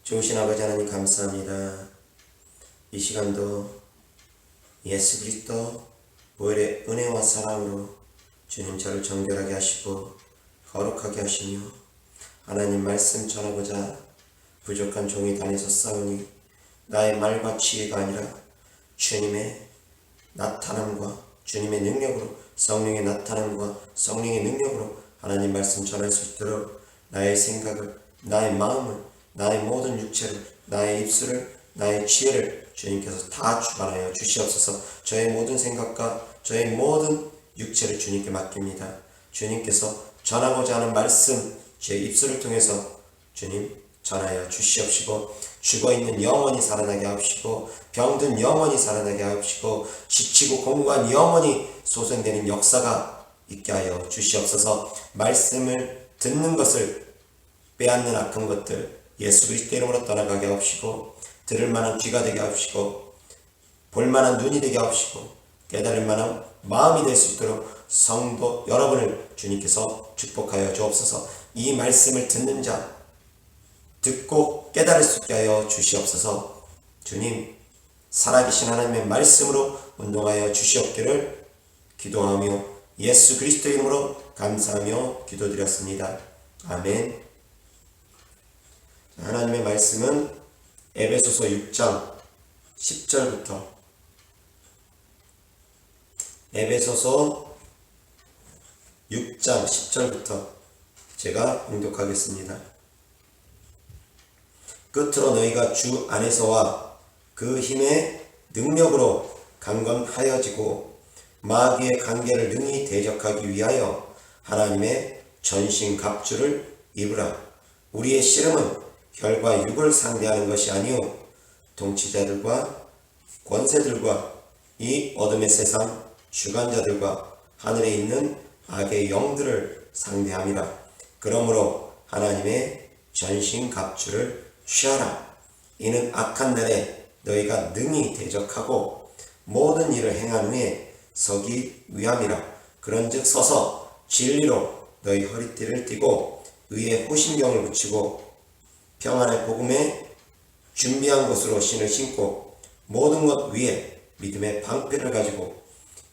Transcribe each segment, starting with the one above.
좋으신 아버지 하나님 감사합니다. 이 시간도 예수 그리스도 보혈의 은혜와 사랑으로 주님 저를 정결하게 하시고 거룩하게 하시며 하나님 말씀 전하고자 부족한 종이 단에서 싸우니 나의 말과 지혜가 아니라 주님의 나타남과 주님의 능력으로 성령의 나타남과 성령의 능력으로 하나님 말씀 전할 수 있도록 나의 생각을, 나의 마음을, 나의 모든 육체를, 나의 입술을, 나의 지혜를 주님께서 다 주관하여 주시옵소서. 저의 모든 생각과 저의 모든 육체를 주님께 맡깁니다. 주님께서 전하고자 하는 말씀 제 입술을 통해서 주님 전하여 주시옵시고 죽어있는 영혼이 살아나게 하옵시고 병든 영혼이 살아나게 하옵시고 지치고 공고한 영혼이 소생되는 역사가 있게 하여 주시옵소서. 말씀을 듣는 것을 빼앗는 악한 것들 예수 그리스도 이름으로 떠나가게 하옵시고 들을 만한 귀가 되게 하옵시고 볼 만한 눈이 되게 하옵시고 깨달을 만한 마음이 될 수 있도록 성도 여러분을 주님께서 축복하여 주옵소서. 이 말씀을 듣는 자 듣고 깨달을 수 있게 하여 주시옵소서. 주님 살아계신 하나님의 말씀으로 운동하여 주시옵기를 기도하며 예수 그리스도 이름으로 감사하며 기도드렸습니다. 아멘. 하나님의 말씀은 에베소서 6장 10절부터 에베소서 6장 10절부터 제가 봉독하겠습니다. 끝으로 너희가 주 안에서와 그 힘의 능력으로 강건하여지고 마귀의 관계를 능히 대적하기 위하여 하나님의 전신갑주를 입으라. 우리의 씨름은 혈과 육을 상대하는 것이 아니요 통치자들과 권세들과 이 어둠의 세상 주관자들과 하늘에 있는 악의 영들을 상대함이라. 그러므로 하나님의 전신갑주를 취하라. 이는 악한 날에 너희가 능히 대적하고 모든 일을 행한 후에 서기 위함이라. 그런즉 서서 진리로 너희 허리띠를 띠고 의의 호심경을 붙이고 평안의 복음에 준비한 것으로 신을 신고 모든 것 위에 믿음의 방패를 가지고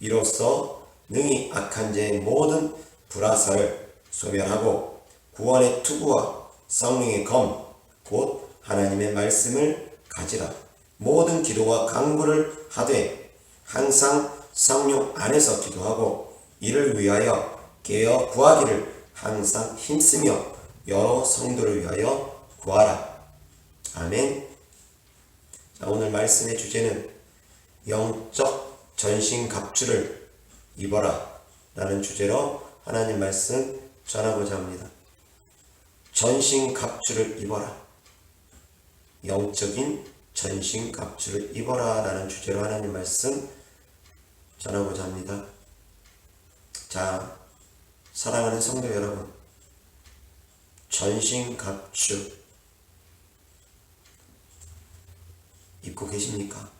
이로써 능히 악한 자의 모든 불화살을 소멸하고 구원의 투구와 성령의 검 곧 하나님의 말씀을 가지라. 모든 기도와 간구를 하되 항상 성령 안에서 기도하고 이를 위하여 깨어 구하기를 항상 힘쓰며 여러 성도를 위하여 구하라. 아멘. 자, 오늘 말씀의 주제는 영적 전신갑주를 입어라 라는 주제로 하나님 말씀 전하고자 합니다. 전신갑주를 입어라. 영적인 전신갑주를 입어라 라는 주제로 하나님 말씀 전하고자 합니다. 자, 사랑하는 성도 여러분, 전신갑주 입고 계십니까?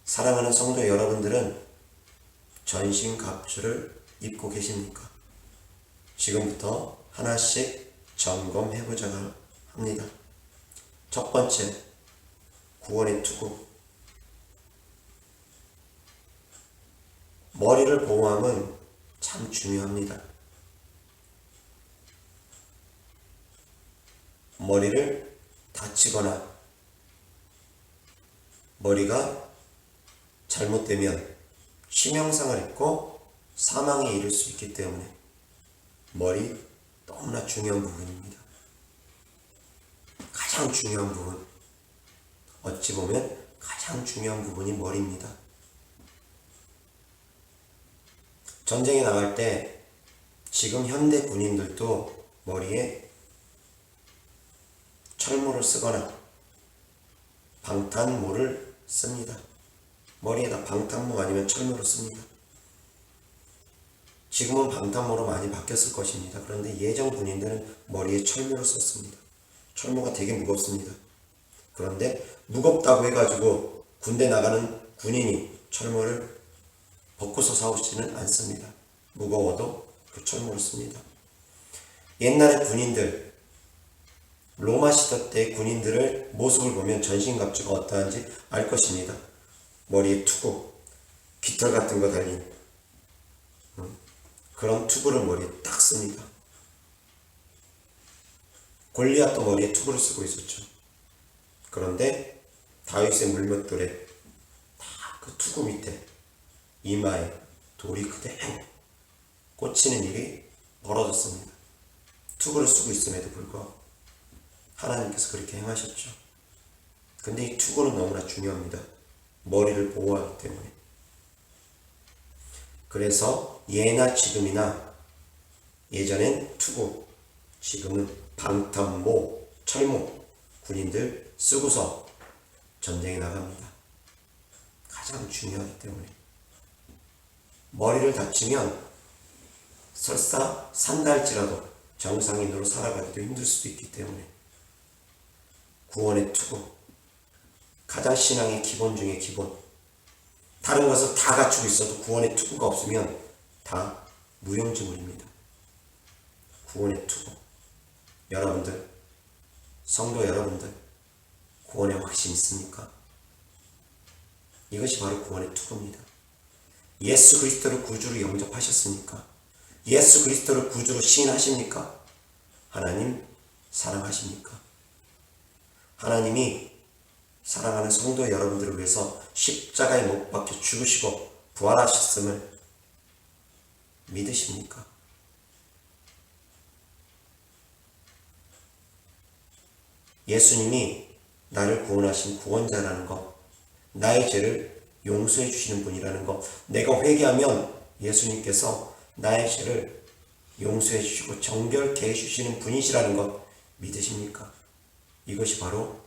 사랑하는 성도 여러분들은 전신갑주를 입고 계십니까? 지금부터 하나씩 점검해보자 합니다. 첫 번째, 구원의 투구. 머리를 보호함은 참 중요합니다. 머리를 다치거나 머리가 잘못되면 치명상을 입고 사망에 이를 수 있기 때문에 머리 너무나 중요한 부분입니다. 가장 중요한 부분, 어찌 보면 가장 중요한 부분이 머리입니다. 전쟁에 나갈 때 지금 현대 군인들도 머리에 철모를 쓰거나 방탄모를 씁니다. 머리에다 방탄모 아니면 철모를 씁니다. 지금은 방탄모로 많이 바뀌었을 것입니다. 그런데 예전 군인들은 머리에 철모를 썼습니다. 철모가 되게 무겁습니다. 그런데 무겁다고 해가지고 군대 나가는 군인이 철모를 벗고서 싸우지는 않습니다. 무거워도 그 철모를 씁니다. 옛날에 군인들, 로마 시대 때 군인들을 모습을 보면 전신갑주가 어떠한지 알 것입니다. 머리에 투구, 깃털 같은 거 달린 그런 투구를 머리에 딱 씁니다. 골리앗도 머리에 투구를 쓰고 있었죠. 그런데 다윗의 물맷돌에 다 그 투구 밑에 이마에 돌이 그대로 꽂히는 일이 벌어졌습니다. 투구를 쓰고 있음에도 불구하고 하나님께서 그렇게 행하셨죠. 근데 이 투구는 너무나 중요합니다. 머리를 보호하기 때문에. 그래서 예나 지금이나 예전엔 투구, 지금은 방탄모, 철모, 군인들 쓰고서 전쟁에 나갑니다. 가장 중요하기 때문에. 머리를 다치면 설사 산다할지라도 정상인으로 살아가기도 힘들 수도 있기 때문에 구원의 투구, 가장 신앙의 기본 중에 기본. 다른 것을 다 갖추고 있어도 구원의 투구가 없으면 다 무용지물입니다. 구원의 투구. 여러분들, 성도 여러분들, 구원의 확신 있습니까? 이것이 바로 구원의 투구입니다. 예수 그리스도를 구주로 영접하셨습니까? 예수 그리스도를 구주로 시인하십니까? 하나님 사랑하십니까? 하나님이 사랑하는 성도 여러분들을 위해서 십자가에 못 박혀 죽으시고 부활하셨음을 믿으십니까? 예수님이 나를 구원하신 구원자라는 것, 나의 죄를 용서해 주시는 분이라는 것, 내가 회개하면 예수님께서 나의 죄를 용서해 주시고 정결케 해 주시는 분이시라는 것 믿으십니까? 이것이 바로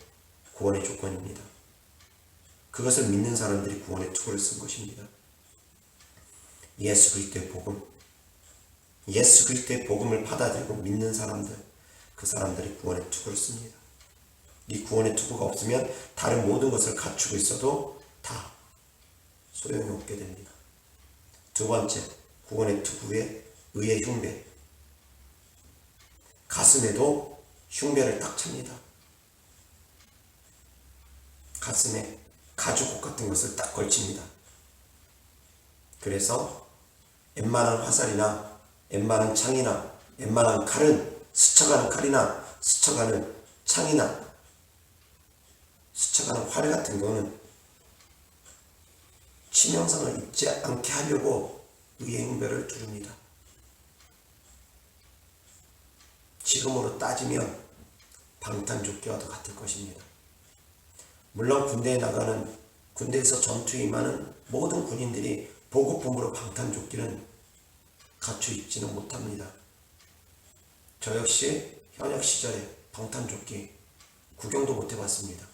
구원의 조건입니다. 그것을 믿는 사람들이 구원의 투구를 쓴 것입니다. 예수 그리스도의 복음, 예수 그리스도의 복음을 받아들이고 믿는 사람들, 그 사람들이 구원의 투구를 씁니다. 이 구원의 투구가 없으면 다른 모든 것을 갖추고 있어도 다 소용이 없게 됩니다. 두 번째, 구원의 투구의 의의 흉배. 가슴에도 흉배를 딱 찹니다. 가슴에 가죽옷 같은 것을 딱 걸칩니다. 그래서 웬만한 화살이나 웬만한 창이나 웬만한 칼은 스쳐가는 칼이나 스쳐가는 창이나 스쳐가는 활 같은 경우는 치명상을 입지 않게 하려고 의의 흉배를 두릅니다. 지금으로 따지면 방탄조끼와도 같을 것입니다. 물론 군대에서 전투에 임하는 모든 군인들이 보급품으로 방탄조끼는 갖춰 입지는 못합니다. 저 역시 현역 시절에 방탄조끼 구경도 못 해봤습니다.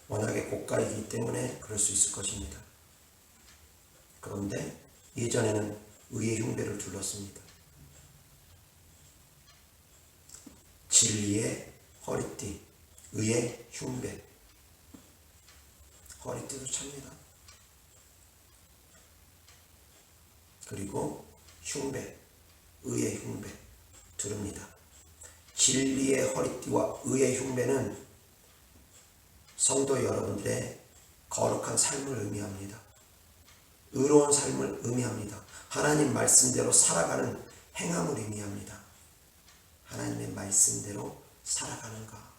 워낙에 고가이기 때문에 그럴 수 있을 것입니다. 그런데 예전에는 의의 흉배를 둘렀습니다. 진리의 허리띠, 의의 흉배. 허리띠도 찹니다. 그리고 흉배, 의의 흉배 두릅니다. 진리의 허리띠와 의의 흉배는 성도 여러분들의 거룩한 삶을 의미합니다. 의로운 삶을 의미합니다. 하나님 말씀대로 살아가는 행함을 의미합니다. 하나님의 말씀대로 살아가는가?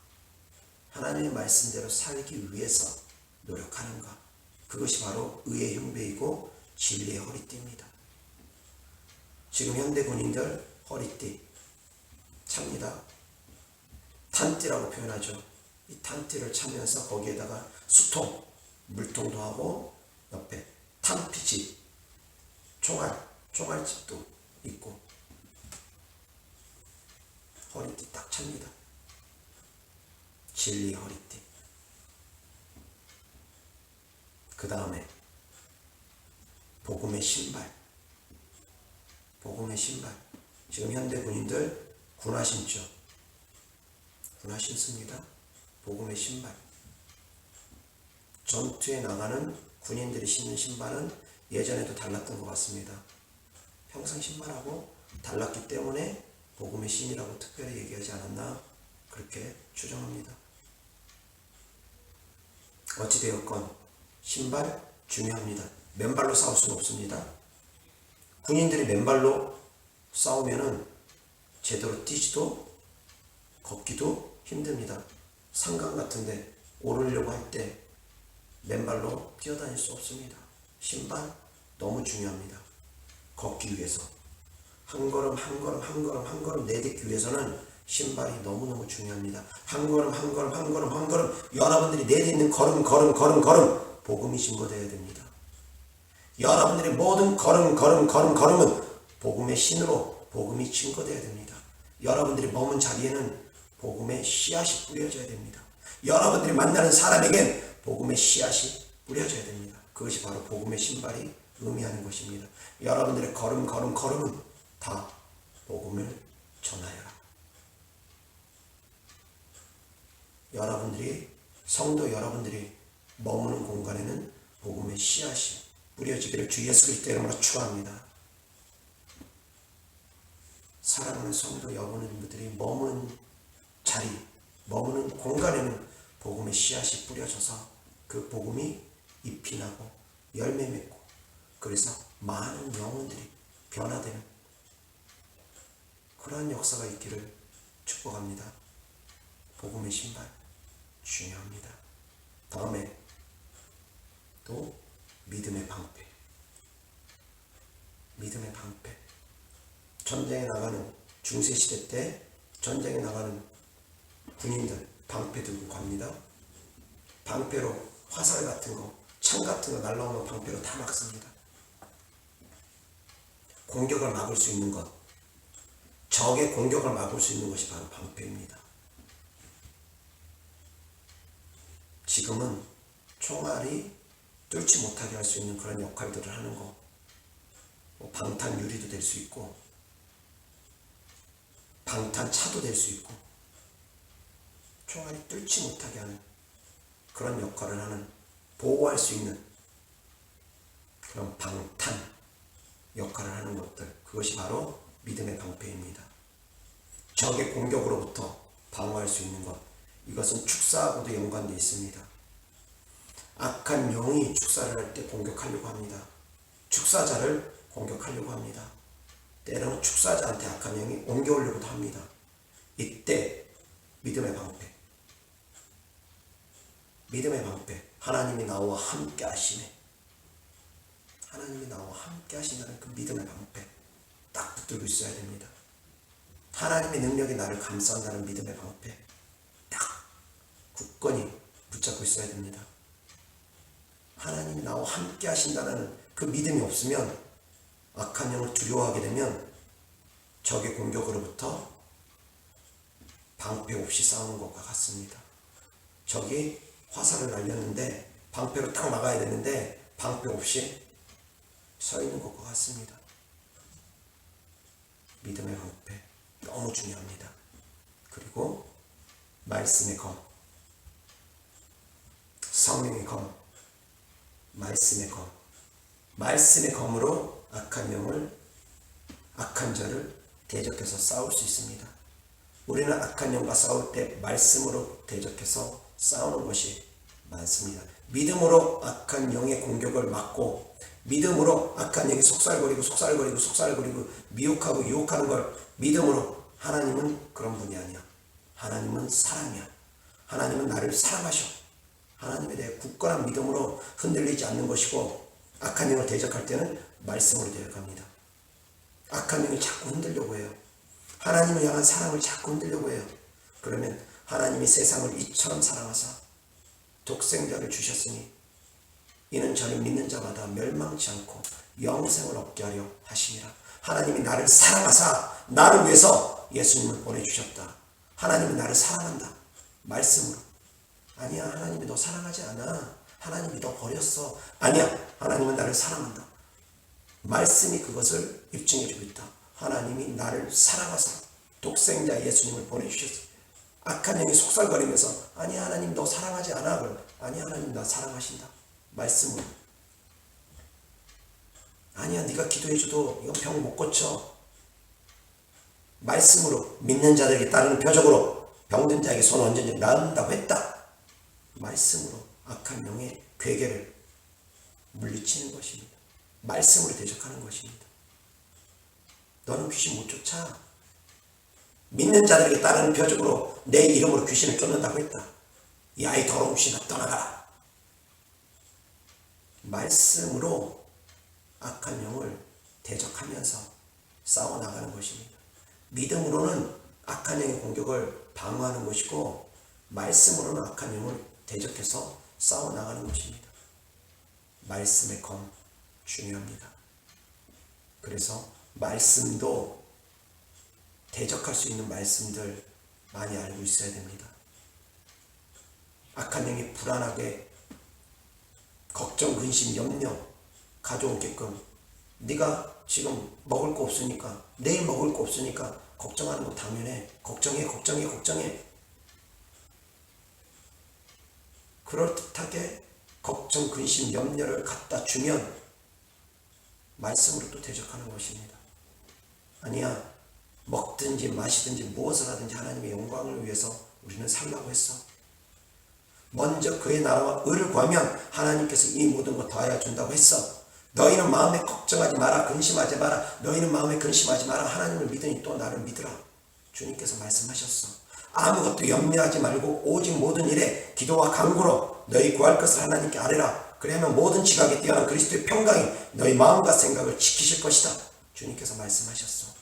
하나님의 말씀대로 살기 위해서 노력하는가? 그것이 바로 의의 흉배이고 진리의 허리띠입니다. 지금 현대 군인들 허리띠 찹니다. 탄띠라고 표현하죠. 이 탄띠를 차면서 거기에다가 수통, 물통도 하고 옆에 탄피지, 총알집도 있고 허리띠 딱 찹니다. 진리 허리띠. 그 다음에 복음의 신발. 복음의 신발. 지금 현대 군인들 군화 신죠. 군화 신습니다. 복음의 신발. 전투에 나가는 군인들이 신는 신발은 예전에도 달랐던 것 같습니다. 평상 신발하고 달랐기 때문에 복음의 신이라고 특별히 얘기하지 않았나 그렇게 추정합니다. 어찌되었건 신발 중요합니다. 맨발로 싸울 수는 없습니다. 군인들이 맨발로 싸우면은 제대로 뛰지도 걷기도 힘듭니다. 상강 같은데 오르려고 할 때 맨발로 뛰어다닐 수 없습니다. 신발 너무 중요합니다. 걷기 위해서 한 걸음 한 걸음 한 걸음 한 걸음 내딛기 위해서는 신발이 너무너무 중요합니다. 한 걸음 한 걸음 한 걸음 한 걸음 여러분들이 내딛는 걸음 복음이 증거되어야 됩니다. 여러분들의 모든 걸음은 복음의 신으로 복음이 증거되어야 됩니다. 여러분들이 머문 자리에는 복음의 씨앗이 뿌려져야 됩니다. 여러분들이 만나는 사람에겐 복음의 씨앗이 뿌려져야 됩니다. 그것이 바로 복음의 신발이 의미하는 것입니다. 여러분들의 걸음은 다 복음을 전하여라. 여러분들이 성도 여러분들이 머무는 공간에는 복음의 씨앗이 뿌려지기를 주 예수 그리스도 이름으로 축원합니다. 사랑하는 성도 여러분들이 머무는 자리, 머무는 공간에는 복음의 씨앗이 뿌려져서 그 복음이 잎이 나고 열매 맺고 그래서 많은 영혼들이 변화되는 그러한 역사가 있기를 축복합니다. 복음의 신발 중요합니다. 다음에 또 믿음의 방패. 믿음의 방패. 전쟁에 나가는 중세시대 때 전쟁에 나가는 군인들 방패 들고 갑니다. 방패로 화살 같은 거, 창 같은 거 날라오면 방패로 다 막습니다. 공격을 막을 수 있는 것, 적의 공격을 막을 수 있는 것이 바로 방패입니다. 지금은 총알이 뚫지 못하게 할 수 있는 그런 역할들을 하는 거, 방탄 유리도 될 수 있고 방탄 차도 될 수 있고 총알이 뚫지 못하게 하는 그런 역할을 하는, 보호할 수 있는 그런 방탄 역할을 하는 것들, 그것이 바로 믿음의 방패입니다. 적의 공격으로부터 방어할 수 있는 것, 이것은 축사하고도 연관되어 있습니다. 악한 영이 축사를 할 때 공격하려고 합니다. 축사자를 공격하려고 합니다. 때로는 축사자한테 악한 영이 옮겨오려고도 합니다. 이때 믿음의 방패, 믿음의 방패, 하나님이 나와 함께 하시네, 하나님이 나와 함께 하신다는 그 믿음의 방패 딱 붙들고 있어야 됩니다. 하나님의 능력이 나를 감싼다는 믿음의 방패 딱 굳건히 붙잡고 있어야 됩니다. 하나님이 나와 함께 하신다는 그 믿음이 없으면, 악한 영을 두려워하게 되면 적의 공격으로부터 방패 없이 싸우는 것과 같습니다. 적이 화살을 날렸는데 방패로 딱 막아야 되는데 방패 없이 서 있는 것과 같습니다. 믿음의 방패 너무 중요합니다. 그리고 말씀의 검, 성령의 검, 말씀의 검, 말씀의 검으로 악한 영을, 악한 자를 대적해서 싸울 수 있습니다. 우리는 악한 영과 싸울 때 말씀으로 대적해서 싸우는 것이 많습니다. 믿음으로 악한 영의 공격을 막고, 믿음으로 악한 영이 속살거리고 미혹하고 유혹하는 걸 믿음으로, 하나님은 그런 분이 아니야. 하나님은 사랑이야. 하나님은 나를 사랑하셔. 하나님에 대해 굳건한 믿음으로 흔들리지 않는 것이고, 악한 영을 대적할 때는 말씀으로 대적합니다. 악한 영이 자꾸 흔들려고 해요. 하나님을 향한 사랑을 자꾸 흔들려고 해요. 그러면 하나님이 세상을 이처럼 사랑하사 독생자를 주셨으니 이는 저를 믿는 자마다 멸망치 않고 영생을 얻게 하려 하심이라. 하나님이 나를 사랑하사 나를 위해서 예수님을 보내주셨다. 하나님은 나를 사랑한다. 말씀으로. 아니야, 하나님이 너 사랑하지 않아. 하나님이 너 버렸어. 아니야, 하나님은 나를 사랑한다. 말씀이 그것을 입증해주고 있다. 하나님이 나를 사랑하사 독생자 예수님을 보내주셨어. 악한 영이 속살거리면서 아니야, 하나님 너 사랑하지 않아. 그럼 아니야, 하나님 나 사랑하신다. 말씀으로. 아니야, 네가 기도해줘도 이거 병 못 고쳐. 말씀으로 믿는 자들에게 따르는 표적으로 병든 자에게 손 얹은 자 나은다고 했다. 말씀으로 악한 영의 괴계를 물리치는 것입니다. 말씀으로 대적하는 것입니다. 너는 귀신 못 쫓아. 믿는 자들에게 따르는 표적으로 내 이름으로 귀신을 쫓는다고 했다. 이 아이 더러운 귀신아 떠나가라. 말씀으로 악한 영을 대적하면서 싸워나가는 것입니다. 믿음으로는 악한 영의 공격을 방어하는 것이고 말씀으로는 악한 영을 대적해서 싸워나가는 것입니다. 말씀의 검 중요합니다. 그래서 말씀도 대적할 수 있는 말씀들 많이 알고 있어야 됩니다. 악한 영이 불안하게 걱정, 근심, 염려 가져오게끔 네가 지금 먹을 거 없으니까 내일 먹을 거 없으니까 걱정하는 거 당연해. 걱정해. 그럴듯하게 걱정, 근심, 염려를 갖다 주면 말씀으로 또 대적하는 것입니다. 아니야. 먹든지 마시든지 무엇을 하든지 하나님의 영광을 위해서 우리는 살라고 했어. 먼저 그의 나라와 의를 구하면 하나님께서 이 모든 것 더하여 준다고 했어. 너희는 마음에 걱정하지 마라. 근심하지 마라. 너희는 마음에 근심하지 마라. 하나님을 믿으니 또 나를 믿으라. 주님께서 말씀하셨어. 아무것도 염려하지 말고 오직 모든 일에 기도와 간구로 너희 구할 것을 하나님께 아뢰라. 그래야만 모든 지각에 뛰어난 그리스도의 평강이 너희 마음과 생각을 지키실 것이다. 주님께서 말씀하셨어.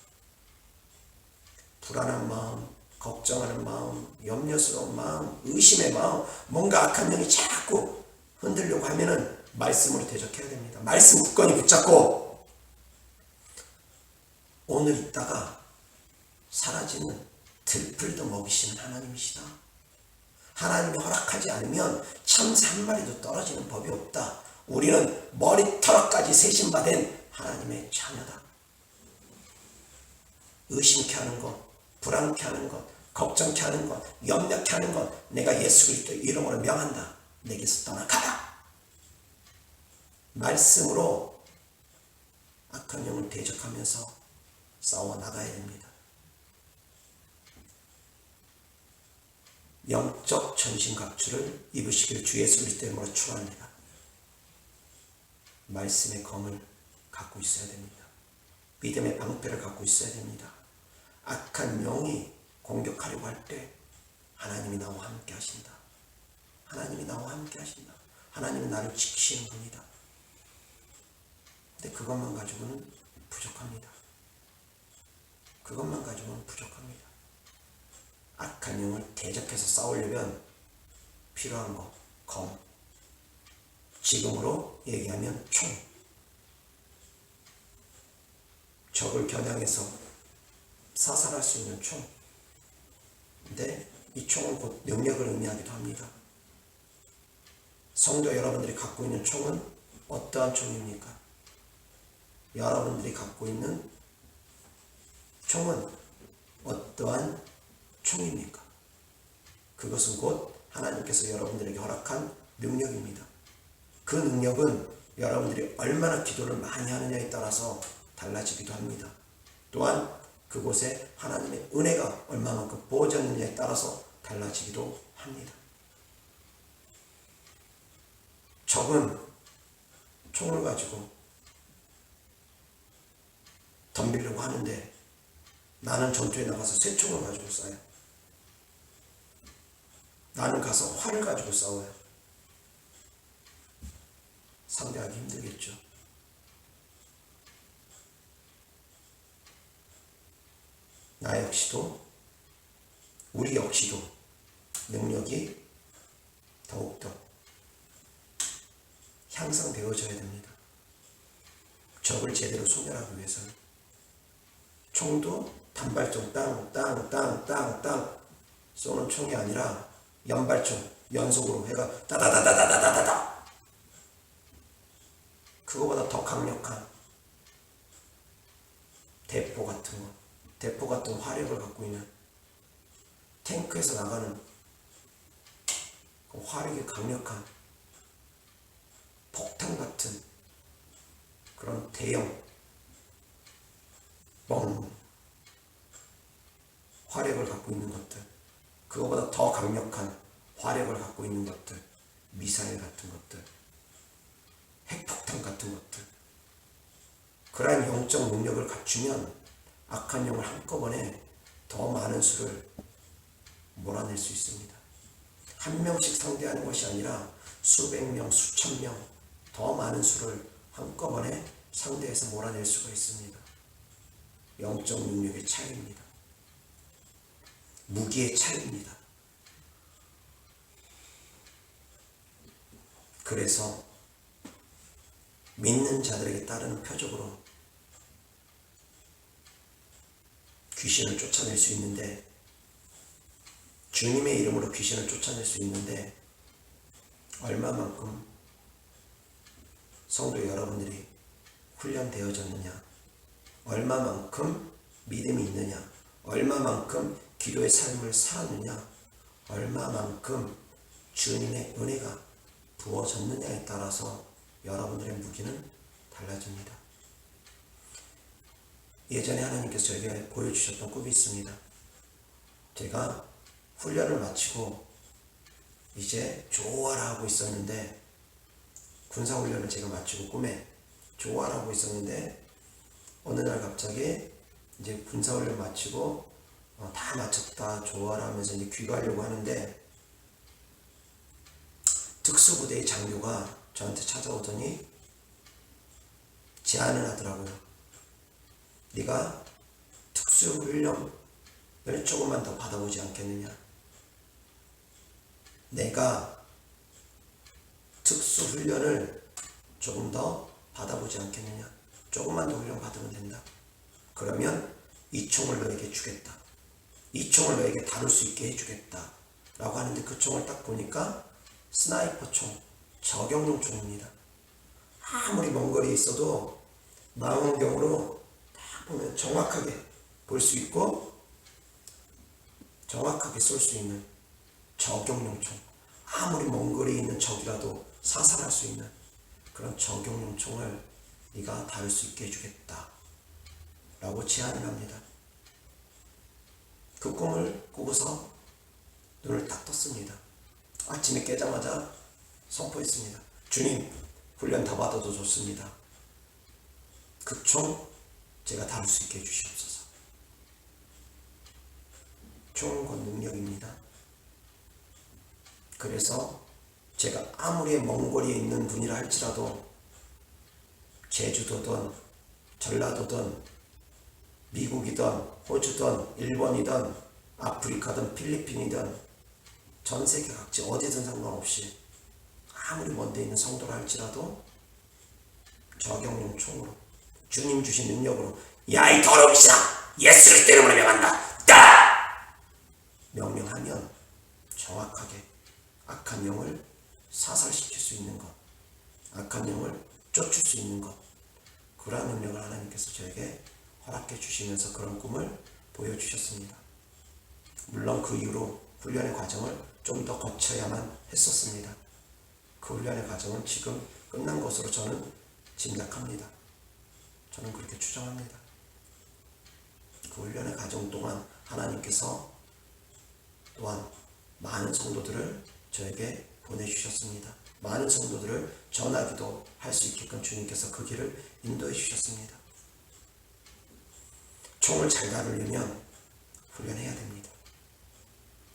불안한 마음, 걱정하는 마음, 염려스러운 마음, 의심의 마음, 뭔가 악한 영이 자꾸 흔들려고 하면은 말씀으로 대적해야 됩니다. 말씀 굳건히 붙잡고 오늘 있다가 사라지는 들풀도 먹이시는 하나님이시다. 하나님이 허락하지 않으면 참새 한 마리도 떨어지는 법이 없다. 우리는 머리털까지 세심받은 하나님의 자녀다. 의심케 하는 것, 불안케 하는 것, 걱정케 하는 것, 염려케 하는 것 내가 예수 그리스도의 이름으로 명한다. 내게서 떠나가라. 말씀으로 악한 영을 대적하면서 싸워 나가야 됩니다. 영적 전신갑주를 입으시기를 주 예수 그리스도의 이름으로 축원합니다. 말씀의 검을 갖고 있어야 됩니다. 믿음의 방패를 갖고 있어야 됩니다. 악한 영이 공격하려고 할 때 하나님이 나와 함께 하신다. 하나님이 나와 함께 하신다. 하나님은 나를 지키시는 분이다. 근데 그것만 가지고는 부족합니다. 그것만 가지고는 부족합니다. 악한 영을 대적해서 싸우려면 필요한 것, 검. 지금으로 얘기하면 총. 적을 겨냥해서 사살할 수 있는 총. 근데 이 총은 곧 능력을 의미하기도 합니다. 성도 여러분들이 갖고 있는 총은 어떠한 총입니까? 여러분들이 갖고 있는 총은 어떠한 총입니까? 그것은 곧 하나님께서 여러분들에게 허락한 능력입니다. 그 능력은 여러분들이 얼마나 기도를 많이 하느냐에 따라서 달라지기도 합니다. 또한 그곳에 하나님의 은혜가 얼마만큼 부어졌느냐에 따라서 달라지기도 합니다. 적은 총을 가지고 덤비려고 하는데 나는 전투에 나가서 쇠총을 가지고 싸요. 나는 가서 활을 가지고 싸워요. 상대하기 힘들겠죠. 나 역시도 우리 역시도 능력이 더욱더 향상되어져야 됩니다. 적을 제대로 소멸하기 위해서는 총도 단발총 땅 쏘는 총이 아니라 연발총 연속으로 해가 따다다다다다다다 그거보다 더 강력한 대포 같은 화력을 갖고 있는 탱크에서 나가는 그 화력이 강력한 폭탄 같은 그런 대형 뻥 화력을 갖고 있는 것들, 그거보다 더 강력한 화력을 갖고 있는 것들, 미사일 같은 것들, 핵폭탄 같은 것들, 그러한 영적 능력을 갖추면 악한 영을 한꺼번에 더 많은 수를 몰아낼 수 있습니다. 한 명씩 상대하는 것이 아니라 수백 명, 수천 명, 더 많은 수를 한꺼번에 상대해서 몰아낼 수가 있습니다. 영적 능력의 차이입니다. 무기의 차이입니다. 그래서 믿는 자들에게 따르는 표적으로 귀신을 쫓아낼 수 있는데, 주님의 이름으로 귀신을 쫓아낼 수 있는데 얼마만큼 성도 여러분들이 훈련되어졌느냐, 얼마만큼 믿음이 있느냐, 얼마만큼 기도의 삶을 살았느냐, 얼마만큼 주님의 은혜가 부어졌느냐에 따라서 여러분들의 무기는 달라집니다. 예전에 하나님께서 저에게 보여주셨던 꿈이 있습니다. 제가 훈련을 마치고 이제 조화를 하고 있었는데, 군사훈련을 제가 마치고 꿈에 조화를 하고 있었는데, 어느 날 갑자기 이제 군사훈련 마치고 다 마쳤다 조화를 하면서 이제 귀가하려고 하는데, 특수부대의 장교가 저한테 찾아오더니 제안을 하더라고요. 네가 특수훈련을 조금만 더 받아보지 않겠느냐. 내가 특수훈련을 조금 더 받아보지 않겠느냐. 조금만 더 훈련 받으면 된다. 그러면 이 총을 너에게 주겠다. 이 총을 너에게 다룰 수 있게 해주겠다. 라고 하는데, 그 총을 딱 보니까 스나이퍼 총, 저격용 총입니다. 아무리 먼 거리에 있어도 망원경으로 딱 보면 정확하게 볼 수 있고 정확하게 쏠 수 있는 저격용 총, 아무리 먼 거리에 있는 적이라도 사살할 수 있는 그런 저격용 총을 네가 다룰 수 있게 해주겠다 라고 제안을 합니다. 그 꿈을 꾸고서 눈을 딱 떴습니다. 아침에 깨자마자 선포했습니다. 주님, 훈련 더 받아도 좋습니다. 그 총 제가 다룰 수 있게 해주시옵소서. 총은 곧 능력입니다. 그래서 제가 아무리 먼 거리에 있는 분이라 할지라도 제주도든 전라도든 미국이든 호주든 일본이든 아프리카든 필리핀이든 전 세계 각지 어디든 상관없이 아무리 먼 데 있는 성도라 할지라도 저격용 총으로 주님 주신 능력으로, 야 이 더러운 시다, 예수 그리스도 이름으로 명한다, 따라! 명령하면 정확하게 악한 영을 사살시킬 수 있는 것, 악한 영을 쫓을 수 있는 것, 그러한 능력을 하나님께서 저에게 허락해 주시면서 그런 꿈을 보여주셨습니다. 물론 그 이후로 훈련의 과정을 좀 더 거쳐야만 했었습니다. 그 훈련의 과정은 지금 끝난 것으로 저는 짐작합니다. 저는 그렇게 추정합니다. 그 훈련의 과정 동안 하나님께서 또한 많은 성도들을 저에게 보내주셨습니다. 많은 성도들을 전하기도 할 수 있게끔 주님께서 그 길을 인도해 주셨습니다. 총을 잘 다루려면 훈련해야 됩니다.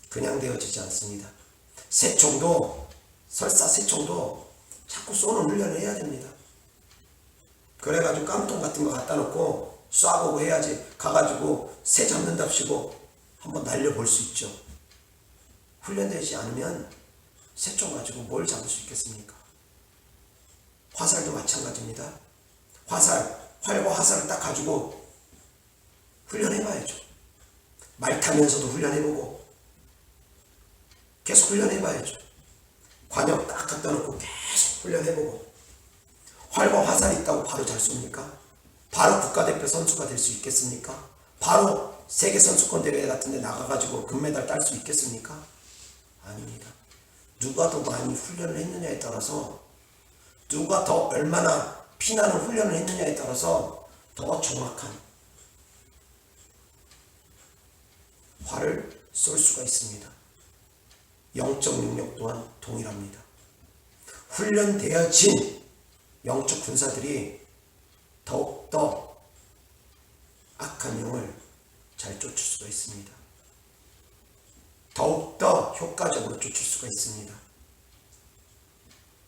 그냥 되어지지 않습니다. 새총도, 설사 새총도 자꾸 쏘는 훈련을 해야 됩니다. 그래가지고 깡통 같은 거 갖다 놓고 쏴보고 해야지, 가가지고 새 잡는답시고 한번 날려볼 수 있죠. 훈련되지 않으면 새총 가지고 뭘 잡을 수 있겠습니까? 화살도 마찬가지입니다. 활과 화살을 딱 가지고 훈련해봐야죠. 말 타면서도 훈련해보고 계속 훈련해봐야죠. 관역 딱 갖다 놓고 계속 훈련해보고. 활과 화살이 있다고 바로 잘 쏩니까? 바로 국가대표 선수가 될 수 있겠습니까? 바로 세계선수권 대회 같은 데 나가가지고 금메달 딸 수 있겠습니까? 아닙니다. 누가 더 많이 훈련을 했느냐에 따라서, 누가 더 얼마나 피나는 훈련을 했느냐에 따라서 더 정확한 활을 쏠 수가 있습니다. 영적 능력 또한 동일합니다. 훈련되어진 영적 군사들이 더욱더 악한 영을 잘 쫓을 수가 있습니다. 더욱더 효과적으로 쫓을 수가 있습니다.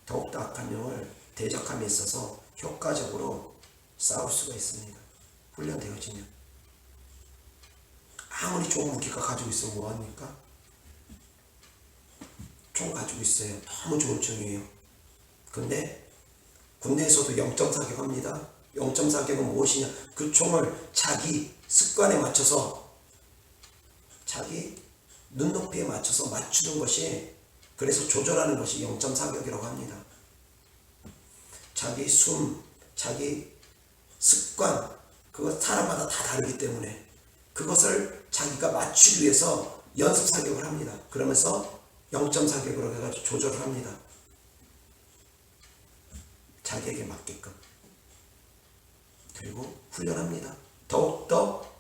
더욱더 악한 영을 대적함에 있어서 효과적으로 싸울 수가 있습니다. 훈련되어지면. 아무리 좋은 무기가 가지고 있으면 뭐합니까? 총 가지고 있어요. 너무 좋은 총이에요. 근데 군대에서도 0.4격 합니다. 0.4격은 무엇이냐? 그 총을 자기 습관에 맞춰서, 자기 눈높이에 맞춰서 맞추는 것이, 그래서 조절하는 것이 0.4격이라고 합니다. 자기 숨, 자기 습관, 그것 사람마다 다 다르기 때문에 그것을 자기가 맞추기 위해서 연습 사격을 합니다. 그러면서 0.4격으로 해가지고 조절을 합니다. 자기에게 맞게끔. 그리고 훈련합니다. 더욱더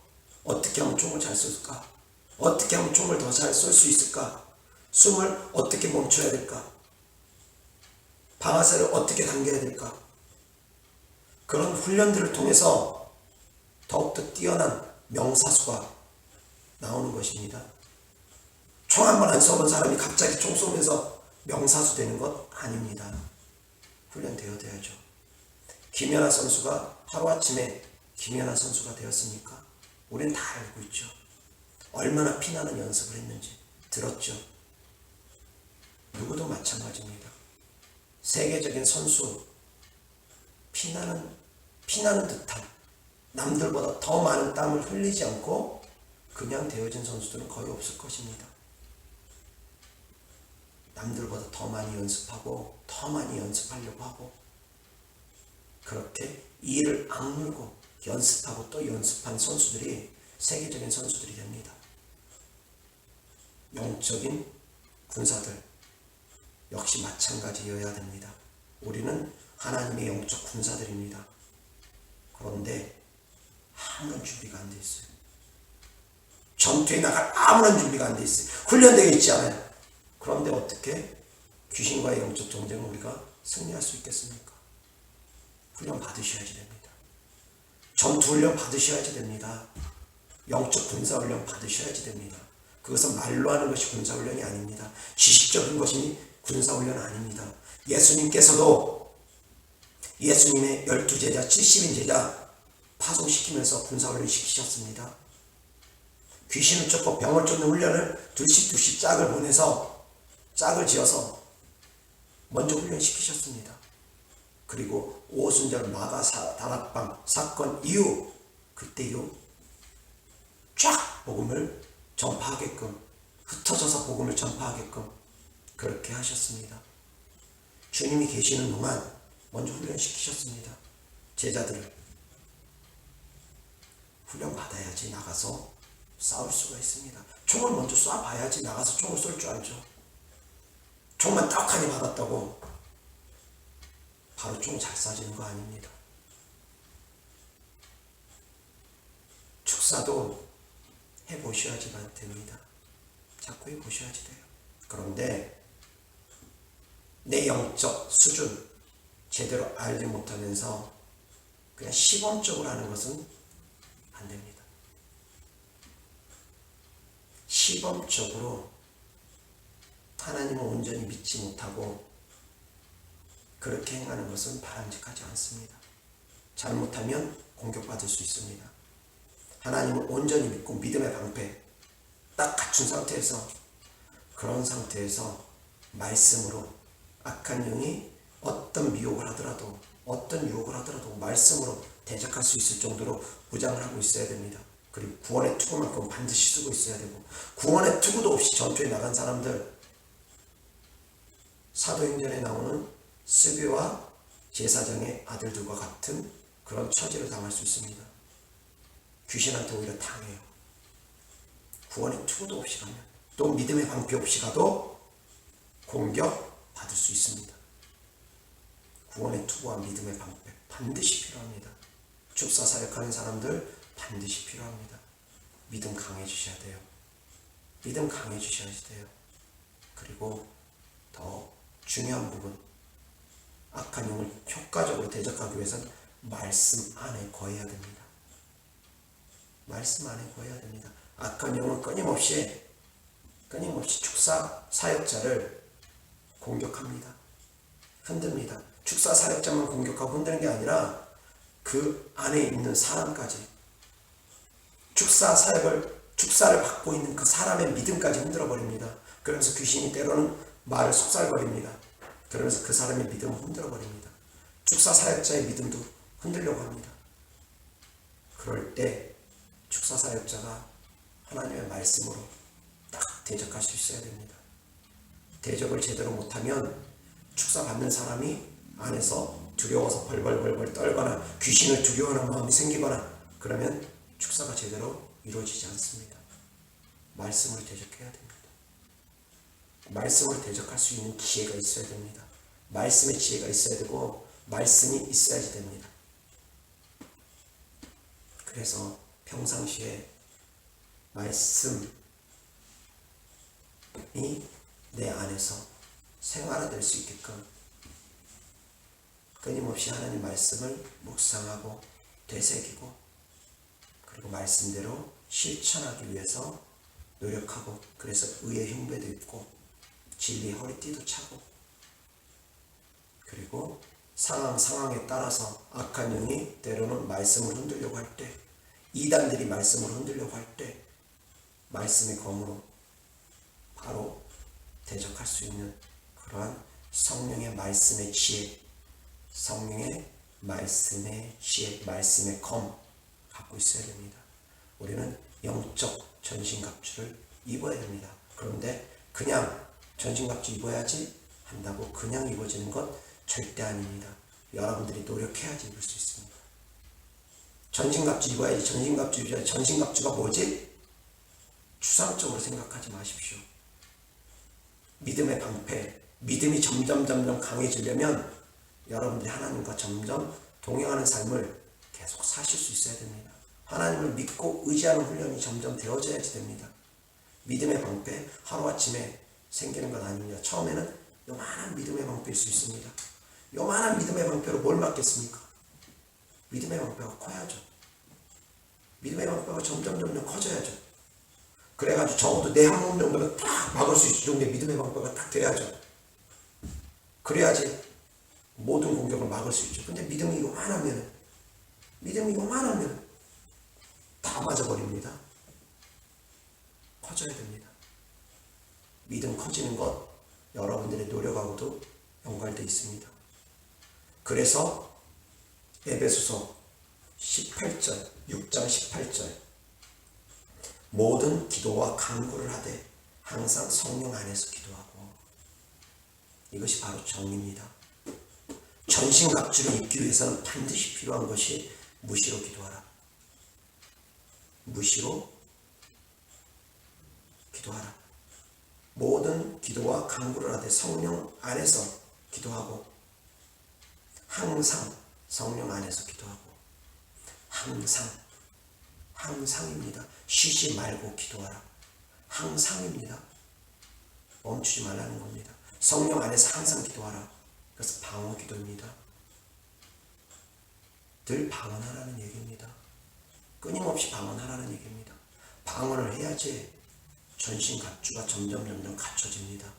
어떻게 하면 총을 잘 쏠까? 어떻게 하면 총을 더 잘 쏠 수 있을까? 숨을 어떻게 멈춰야 될까? 방아쇠를 어떻게 당겨야 될까? 그런 훈련들을 통해서 더욱더 뛰어난 명사수가 나오는 것입니다. 총 한 번 안 쏘본 사람이 갑자기 총 쏘면서 명사수 되는 것 아닙니다. 훈련되어야죠. 김연아 선수가 하루아침에 김연아 선수가 되었습니까? 우리는 다 알고 있죠. 얼마나 피나는 연습을 했는지 들었죠. 누구도 마찬가지입니다. 세계적인 선수, 피나는 듯한, 남들보다 더 많은 땀을 흘리지 않고 그냥 되어진 선수들은 거의 없을 것입니다. 남들보다 더 많이 연습하고 더 많이 연습하려고 하고, 그렇게 이를 악물고 연습하고 또 연습한 선수들이 세계적인 선수들이 됩니다. 영적인 군사들 역시 마찬가지여야 됩니다. 우리는 하나님의 영적 군사들입니다. 그런데 아무런 준비가 안 돼 있어요. 전투에 나갈 아무런 준비가 안 돼 있어요. 훈련되어 있지 않아요. 그런데 어떻게 귀신과의 영적 전쟁을 우리가 승리할 수 있겠습니까? 훈련 받으셔야지 됩니다. 전투 훈련 받으셔야지 됩니다. 영적 군사 훈련 받으셔야지 됩니다. 그것은 말로 하는 것이 군사 훈련이 아닙니다. 지식적인 것이 군사 훈련 아닙니다. 예수님께서도 예수님의 12제자, 70인 제자 파송시키면서 군사 훈련 시키셨습니다. 귀신을 쫓고 병을 쫓는 훈련을 둘씩 짝을 보내서, 짝을 지어서 먼저 훈련시키셨습니다. 그리고 오순절 마가 다락방 사건 이후, 그때 이후 쫙 복음을 전파하게끔, 흩어져서 복음을 전파하게끔 그렇게 하셨습니다. 주님이 계시는 동안 먼저 훈련시키셨습니다. 제자들을. 훈련받아야지 나가서 싸울 수가 있습니다. 총을 먼저 쏴봐야지 나가서 총을 쏠 줄 알죠. 총만 떡하니 받았다고 바로 총 잘 쏴지는 거 아닙니다. 축사도 해보셔야지 됩니다. 자꾸 해보셔야지 돼요. 그런데 내 영적 수준 제대로 알지 못하면서 그냥 시범적으로 하는 것은 안 됩니다. 시범적으로 하나님을 온전히 믿지 못하고 그렇게 행하는 것은 바람직하지 않습니다. 잘못하면 공격받을 수 있습니다. 하나님을 온전히 믿고 믿음의 방패 딱 갖춘 상태에서, 그런 상태에서 말씀으로 악한 영이 어떤 미혹을 하더라도, 어떤 유혹을 하더라도 말씀으로 대적할 수 있을 정도로 무장을 하고 있어야 됩니다. 그리고 구원의 투구만큼 반드시 쓰고 있어야 되고, 구원의 투구도 없이 전투에 나간 사람들, 사도행전에 나오는 스비와 제사장의 아들들과 같은 그런 처지를 당할 수 있습니다. 귀신한테 오히려 당해요. 구원의 투구도 없이 가면, 또 믿음의 방패 없이 가도 공격 받을 수 있습니다. 구원의 투구와 믿음의 방패 반드시 필요합니다. 축사 사역하는 사람들 반드시 필요합니다. 믿음 강해지셔야 돼요. 믿음 강해지셔야 돼요. 그리고 더 중요한 부분, 악한 영을 효과적으로 대적하기 위해서는 말씀 안에 거해야 됩니다. 말씀 안에 거해야 됩니다. 악한 영은 끊임없이 축사 사역자를 공격합니다. 흔듭니다. 축사 사역자만 공격하고 흔드는 게 아니라 그 안에 있는 사람까지, 축사를 받고 있는 그 사람의 믿음까지 흔들어 버립니다. 그러면서 귀신이 때로는 말을 속살거립니다. 그러면서 그 사람의 믿음을 흔들어 버립니다. 축사 사역자의 믿음도 흔들려고 합니다. 그럴 때 축사 사역자가 하나님의 말씀으로 딱 대적할 수 있어야 됩니다. 대적을 제대로 못하면 축사 받는 사람이 안에서 두려워서 벌벌벌벌 떨거나 귀신을 두려워하는 마음이 생기거나 그러면 축사가 제대로 이루어지지 않습니다. 말씀으로 대적해야 됩니다. 말씀으로 대적할 수 있는 지혜가 있어야 됩니다. 말씀의 지혜가 있어야 되고 말씀이 있어야지 됩니다. 그래서 평상시에 말씀이 내 안에서 생활화될 수 있게끔 끊임없이 하나님 말씀을 묵상하고 되새기고 그리고 말씀대로 실천하기 위해서 노력하고 그래서 의의 흉배도 입고 진리의 허리띠도 차고 그리고 상황에 따라서 악한 영이 때로는 말씀을 흔들려고 할 때 이단들이 말씀을 흔들려고 할 때 말씀의 검으로 바로 대적할 수 있는 그러한 성령의 말씀의 지혜, 성령의 말씀의 지혜, 말씀의 검 갖고 있어야 됩니다. 우리는 영적 전신갑주를 입어야 됩니다. 그런데 그냥 전신갑주 입어야지 한다고 그냥 입어지는 것 절대 아닙니다. 여러분들이 노력해야지 입을 수 있습니다. 전신갑주 입어야지, 전신갑주 입어야지. 전신갑주가 뭐지? 추상적으로 생각하지 마십시오. 믿음의 방패, 믿음이 점점 강해지려면 여러분들이 하나님과 점점 동행하는 삶을 계속 사실 수 있어야 됩니다. 하나님을 믿고 의지하는 훈련이 점점 되어져야지 됩니다. 믿음의 방패, 하루아침에 생기는 건 아닙니다. 처음에는 요만한 믿음의 방패일 수 있습니다. 요만한 믿음의 방패로 뭘 막겠습니까? 믿음의 방패가 커야죠. 믿음의 방패가 점점 커져야죠. 그래가지고 적어도 내 한 몸 정도는 딱 막을 수 있을 정도의 믿음의 방패가 딱 돼야죠. 그래야지 모든 공격을 막을 수 있죠. 근데 믿음이 요만하면 다 맞아버립니다. 커져야 됩니다. 믿음 커지는 것 여러분들의 노력하고도 연관되어 있습니다. 그래서 에베소서 18절, 6장 18절 모든 기도와 간구를 하되 항상 성령 안에서 기도하고 이것이 바로 정의입니다. 전신갑주를 입기 위해서는 반드시 필요한 것이 무시로 기도하라. 무시로 기도하라. 모든 기도와 간구를 하되 성령 안에서 기도하고 항상 성령 안에서 기도하고 항상입니다. 쉬지 말고 기도하라. 항상입니다. 멈추지 말라는 겁니다. 성령 안에서 항상 기도하라. 그래서 방어 기도입니다. 늘 방언하라는 얘기입니다. 끊임없이 방언하라는 얘기입니다. 방언을 해야지 전신갑주가 점점 갖춰집니다.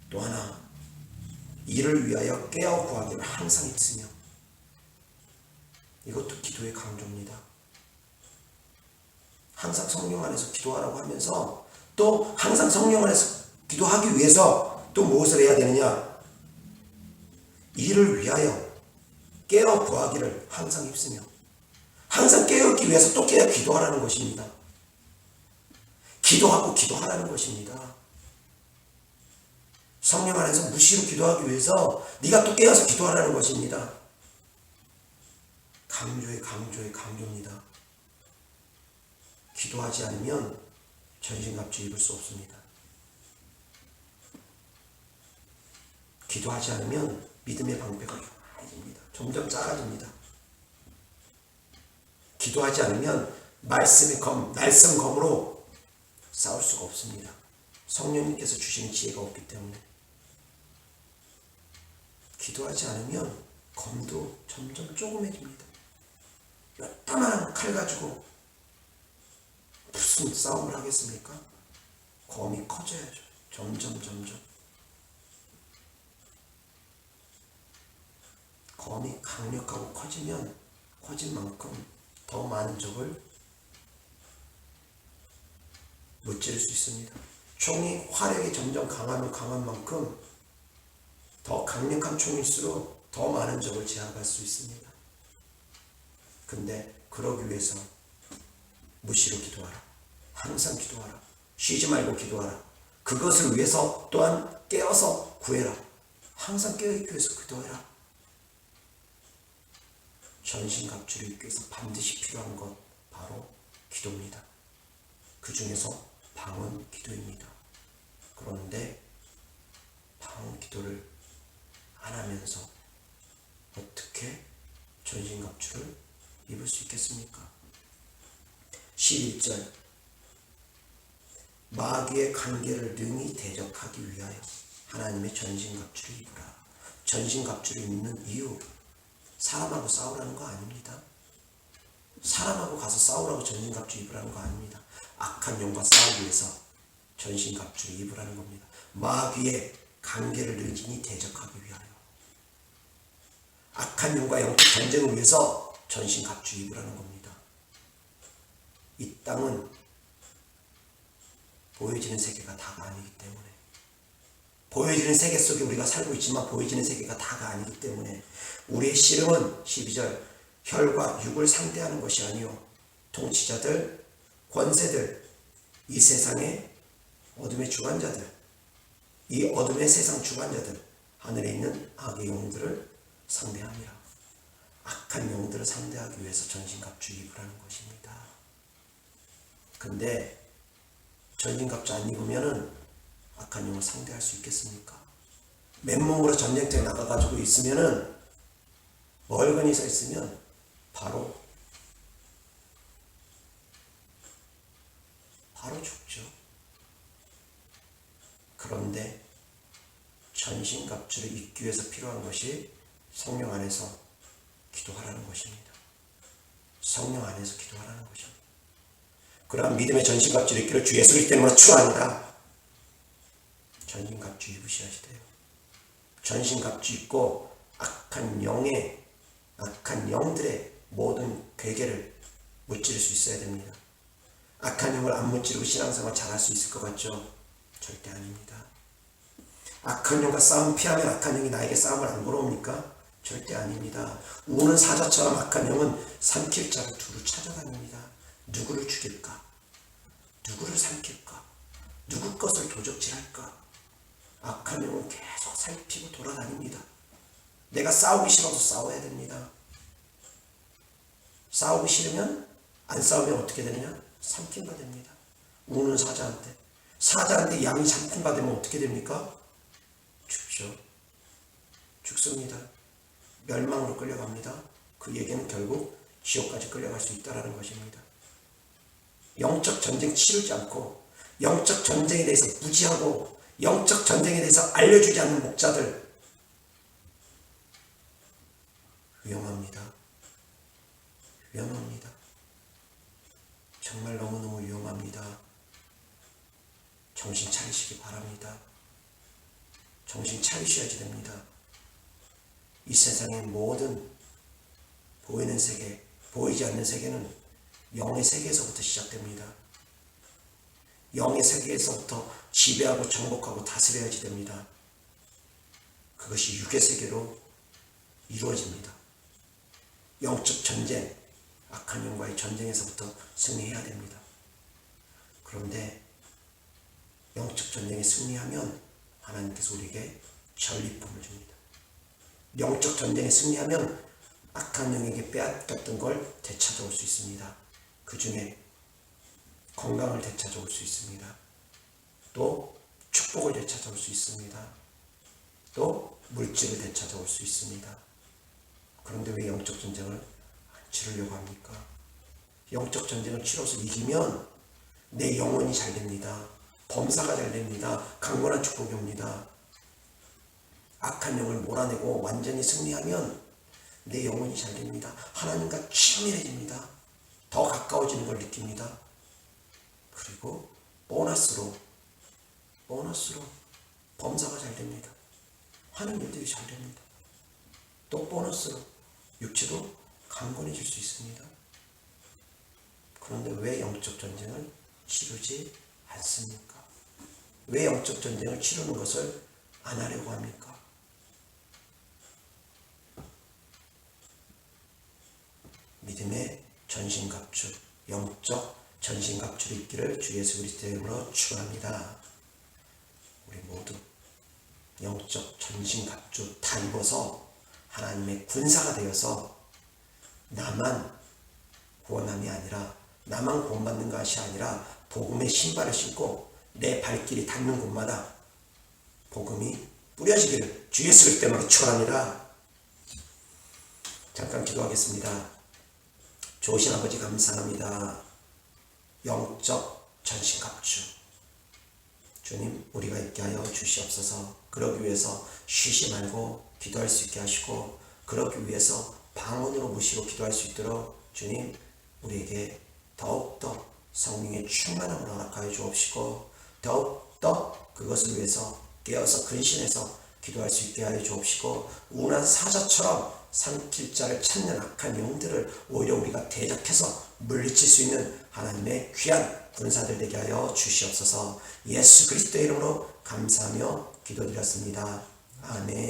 또 하나, 이를 위하여 깨어 구하기를 항상 있으며 이것도 기도의 강조입니다. 항상 성령 안에서 기도하라고 하면서 또 항상 성령 안에서 기도하기 위해서 또 무엇을 해야 되느냐? 이를 위하여 깨어 구하기를 항상 힘쓰며 항상 깨어있기 위해서 또 깨어 기도하라는 것입니다. 기도하고 기도하라는 것입니다. 성령 안에서 무시로 기도하기 위해서 네가 또 깨어서 기도하라는 것입니다. 강조입니다. 기도하지 않으면 전신갑주 입을 수 없습니다. 기도하지 않으면 믿음의 방패가 요만해집니다. 점점 작아집니다. 기도하지 않으면 말씀의 검, 날선 검으로 싸울 수가 없습니다. 성령님께서 주시는 지혜가 없기 때문에. 기도하지 않으면 검도 점점 조그매집니다. 요따만한 칼 가지고 무슨 싸움을 하겠습니까? 검이 커져야죠. 점점. 검이 강력하고 커지면 커진 만큼 더 많은 적을 무찌를 수 있습니다. 총이 화력이 점점 강하면 강한 만큼 더 강력한 총일수록 더 많은 적을 제압할 수 있습니다. 근데 그러기 위해서 무시로 기도하라. 항상 기도하라. 쉬지 말고 기도하라. 그것을 위해서 또한 깨어서 구해라. 항상 깨어있기 위해서 기도해라. 전신갑주를 입기 위해서 반드시 필요한 것 바로 기도입니다. 그 중에서 방언 기도입니다. 그런데 방언 기도를 안 하면서 어떻게 전신갑주를 입을 수 있겠습니까? 11절 마귀의 관계를 능히 대적하기 위하여 하나님의 전신갑주를 입으라. 전신갑주를 입는 이유, 사람하고 싸우라는 거 아닙니다. 사람하고 가서 싸우라고 전신갑주 입으라는 거 아닙니다. 악한 영과 싸우기 위해서 전신갑주를 입으라는 겁니다. 마귀의 관계를 능히 대적하기 위하여 악한 영과 영적 전쟁을 위해서 전신갑주 입으라는 겁니다. 이 땅은 보여지는 세계가 다가 아니기 때문에, 보여지는 세계 속에 우리가 살고 있지만 보여지는 세계가 다가 아니기 때문에 우리의 씨름은 12절 혈과 육을 상대하는 것이 아니요 통치자들, 권세들, 이 세상의 어둠의 주관자들, 이 어둠의 세상 주관자들, 하늘에 있는 악의 영들을 상대함이라. 악한 영들을 상대하기 위해서 전신갑주 입으라는 것입니다. 근데 전신갑주 안 입으면은 악한 영을 상대할 수 있겠습니까? 맨몸으로 전쟁터에 나가가지고 있으면은, 멀거니 서 있으면 바로 죽죠. 그런데 전신갑주를 입기 위해서 필요한 것이 성령 안에서 기도하라는 것입니다. 성령 안에서 기도하라는 것입니다. 그러한 믿음의 전신갑주를 입기를 주 예수 그리스도 이름으로 축원합니다. 전신갑주 입으셔야 돼요. 전신갑주 입고 악한 영들의 모든 괴계를 무찌를 수 있어야 됩니다. 악한 영을 안 무찌르고 신앙생활 잘할 수 있을 것 같죠? 절대 아닙니다. 악한 영과 싸움 피하면 악한 영이 나에게 싸움을 안 걸어옵니까? 절대 아닙니다. 우는 사자처럼 악한 영은 삼킬 자를 두루 찾아다닙니다. 누구를 죽일까? 누구를 삼킬까? 누구 것을 도적질할까? 악한 영은 계속 살피고 돌아다닙니다. 내가 싸우기 싫어도 싸워야 됩니다. 싸우기 싫으면, 안 싸우면 어떻게 되느냐? 삼킨바 됩니다. 우는 사자한테 양이 삼킨바 되면 어떻게 됩니까? 죽죠. 죽습니다. 멸망으로 끌려갑니다. 그 얘기는 결국 지옥까지 끌려갈 수 있다는 것입니다. 영적 전쟁 치르지 않고 영적 전쟁에 대해서 무지하고 영적 전쟁에 대해서 알려주지 않는 목자들, 위험합니다. 위험합니다. 정말 너무너무 위험합니다. 정신 차리시기 바랍니다. 정신 차리셔야지 됩니다. 이 세상의 모든 보이는 세계, 보이지 않는 세계는 영의 세계에서부터 시작됩니다. 영의 세계에서부터 지배하고 정복하고 다스려야지 됩니다. 그것이 육의 세계로 이루어집니다. 영적 전쟁, 악한 영과의 전쟁에서부터 승리해야 됩니다. 그런데 영적 전쟁에 승리하면 하나님께서 우리에게 전리품을 줍니다. 영적 전쟁에 승리하면 악한 영에게 빼앗겼던 걸 되찾아올 수 있습니다. 그 중에 건강을 되찾아올 수 있습니다. 또 축복을 되찾아올 수 있습니다. 또 물질을 되찾아올 수 있습니다. 그런데 왜 영적 전쟁을 안 치르려고 합니까? 영적 전쟁을 치러서 이기면 내 영혼이 잘 됩니다. 범사가 잘 됩니다. 강건한 축복이 옵니다. 악한 영을 몰아내고 완전히 승리하면 내 영혼이 잘 됩니다. 하나님과 친밀해집니다. 더 가까워지는 걸 느낍니다. 그리고 보너스로 범사가 잘 됩니다. 하는 일들이 잘 됩니다. 또 보너스로 육체도 강건해질 수 있습니다. 그런데 왜 영적 전쟁을 치르지 않습니까? 왜 영적 전쟁을 치르는 것을 안 하려고 합니까? 믿음의 전신갑주, 영적 전신갑주를 입기를 주 예수 그리스도의 이름으로 축원합니다. 우리 모두 영적 전신갑주 다 입어서 하나님의 군사가 되어서 나만 구원함이 아니라, 나만 구원받는 것이 아니라 복음의 신발을 신고 내 발길이 닿는 곳마다 복음이 뿌려지기를 주 예수 그리스도 이름으로 축원합니다. 잠깐 기도하겠습니다. 좋으신 아버지 감사합니다. 영적 전신갑주 주님, 우리가 있게 하여 주시옵소서. 그러기 위해서 쉬지 말고 기도할 수 있게 하시고, 그러기 위해서 방언으로 모시고 기도할 수 있도록 주님, 우리에게 더욱더 성령의 충만함을 허락하여 주옵시고, 더욱더 그것을 위해서 깨어서 근신해서 기도할 수 있게 하여 주옵시고, 우운한 사자처럼 삼킬 자를 찾는 악한 영들을 오히려 우리가 대적해서 물리칠 수 있는 하나님의 귀한 군사들 되게 하여 주시옵소서. 예수 그리스도의 이름으로 감사하며 기도드렸습니다. 아멘.